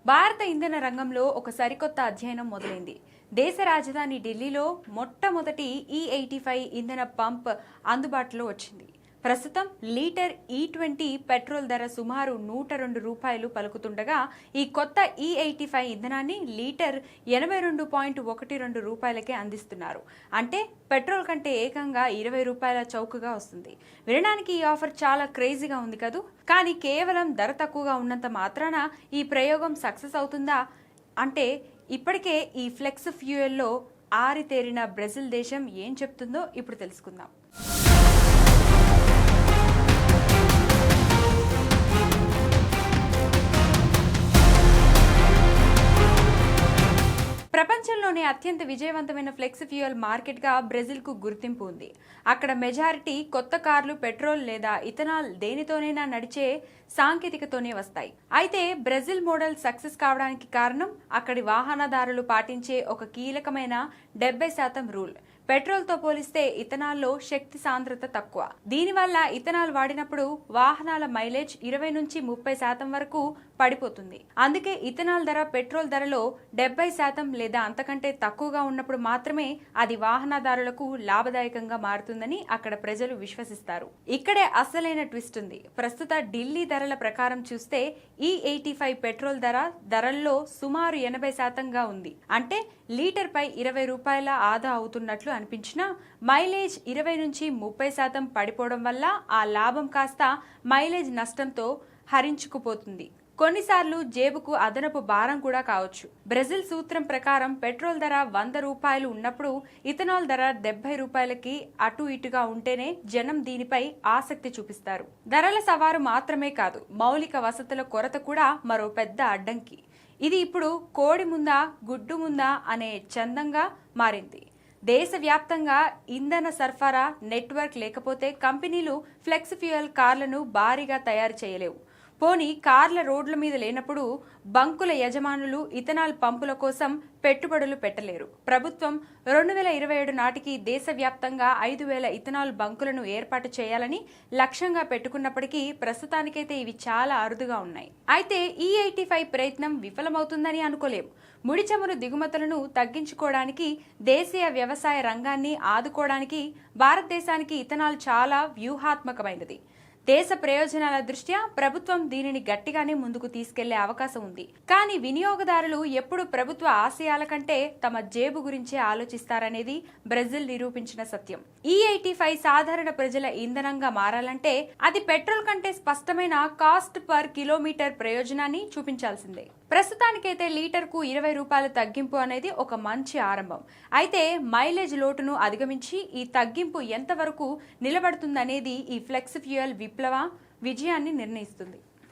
భారత ఇంధన రంగంలో ఒక సరికొత్త అధ్యయనం మొదలైంది. దేశ రాజధాని ఢిల్లీలో మొట్టమొదటి E85 ఇంధన పంప్ అందుబాటులో వచ్చింది. ప్రస్తుతం లీటర్ E20 పెట్రోల్ ధర సుమారు ₹102 పలుకుతుండగా ఈ కొత్త E85 ఇంధనాన్ని లీటర్ ₹82.12కే అందిస్తున్నారు. అంటే పెట్రోల్ కంటే ఏకంగా ₹20 చౌకగా వస్తుంది. వినడానికి ఈ ఆఫర్ చాలా క్రేజీగా ఉంది కదూ. కానీ కేవలం ధర తక్కువగా ఉన్నంత మాత్రాన ఈ ప్రయోగం సక్సెస్ అవుతుందా అంటే ఇప్పటికే ఈ ఫ్లెక్స్ ఫ్యూయల్లో ఆరితేరిన బ్రెజిల్ దేశం ఏం చెప్తుందో ఇప్పుడు తెలుసుకుందాం. ప్రపంచంలోనే అత్యంత విజయవంతమైన ఫ్లెక్స్ ఫ్యూయల్ మార్కెట్గా బ్రెజిల్కు గుర్తింపు ఉంది. అక్కడ మెజారిటీ కొత్త కార్లు పెట్రోల్ లేదా ఇథనాల్ దేనితోనైనా నడిచే సాంకేతికతోనే వస్తాయి. అయితే బ్రెజిల్ మోడల్ సక్సెస్ కావడానికి కారణం అక్కడి వాహనదారులు పాటించే ఒక కీలకమైన 70% రూల్. పెట్రోల్తో పోలిస్తే ఇథనాల్లో శక్తి సాంద్రత తక్కువ. దీనివల్ల ఇథనాల్ వాడినప్పుడు వాహనాల మైలేజ్ 20 నుంచి 30% వరకు పడిపోతుంది. అందుకే ఇథనాల్ ధర పెట్రోల్ ధరలో 70% లేదా అంతకంటే తక్కువగా ఉన్నప్పుడు మాత్రమే అది వాహనదారులకు లాభదాయకంగా మారుతుందని అక్కడ ప్రజలు విశ్వసిస్తారు. ఇక్కడే అసలైన ట్విస్ట్ ఉంది. ప్రస్తుత ఢిల్లీ ధరల ప్రకారం చూస్తే E85 పెట్రోల్ ధరల్లో సుమారు 80%గా ఉంది. అంటే లీటర్ పై ₹20 ఆదా అవుతున్నట్లు అనిపించినా మైలేజ్ 20 నుంచి 30% పడిపోవడం వల్ల ఆ లాభం కాస్త మైలేజ్ నష్టంతో హరించుకుపోతుంది. కొన్నిసార్లు జేబుకు అదనపు భారం కూడా కావచ్చు. బ్రెజిల్ సూత్రం ప్రకారం పెట్రోల్ ధర ₹100 ఉన్నప్పుడు ఇథనాల్ ధర ₹70కి అటు ఇటుగా ఉంటేనే జనం దీనిపై ఆసక్తి చూపిస్తారు. ధరల సవారు మాత్రమే కాదు, మౌలిక వసతుల కొరత కూడా మరో పెద్ద అడ్డంకి. ఇది ఇప్పుడు కోడి ముందా గుడ్డు ముందా అనే చందంగా మారింది. దేశవ్యాప్తంగా ఇంధన సరఫరా నెట్వర్క్ లేకపోతే కంపెనీలు ఫ్లెక్స్ ఫ్యూయల్ కార్లను భారీగా తయారు చేయలేవు. పోనీ కార్ల రోడ్ల మీద లేనప్పుడు బంకుల యజమానులు ఇథనాల్ పంపుల కోసం పెట్టుబడులు పెట్టలేరు. ప్రభుత్వం 2027 నాటికి దేశవ్యాప్తంగా 5,000 ఇథనాల్ బంకులను ఏర్పాటు చేయాలని లక్ష్యంగా పెట్టుకున్నప్పటికీ ప్రస్తుతానికైతే ఇవి చాలా అరుదుగా ఉన్నాయి. అయితే E85 ప్రయత్నం విఫలమవుతుందని అనుకోలేం. ముడి చమురు దిగుమతులను తగ్గించుకోవడానికి, దేశీయ వ్యవసాయ రంగాన్ని ఆదుకోవడానికి భారతదేశానికి ఇథనాల్ చాలా వ్యూహాత్మకమైనది. దేశ ప్రయోజనాల దృష్ట్యా ప్రభుత్వం దీనిని గట్టిగానే ముందుకు తీసుకెళ్లే అవకాశం ఉంది. కానీ వినియోగదారులు ఎప్పుడు ప్రభుత్వ ఆశయాల కంటే తమ జేబు గురించే ఆలోచిస్తారనేది బ్రెజిల్ నిరూపించిన సత్యం. E85 సాధారణ ప్రజల ఇంధనంగా మారాలంటే అది పెట్రోల్ కంటే స్పష్టమైన కాస్ట్ పర్ కిలోమీటర్ ప్రయోజనాన్ని చూపించాల్సిందే. ప్రస్తుతానికైతే లీటర్కు ₹20 తగ్గింపు అనేది ఒక మంచి ఆరంభం. అయితే మైలేజ్ లోటును అధిగమించి ఈ తగ్గింపు ఎంతవరకు నిలబడుతుందనేది ఈ ఫ్లెక్స్ ఫ్యూయల్ విప్లవ విజయాన్ని నిర్ణయిస్తుంది.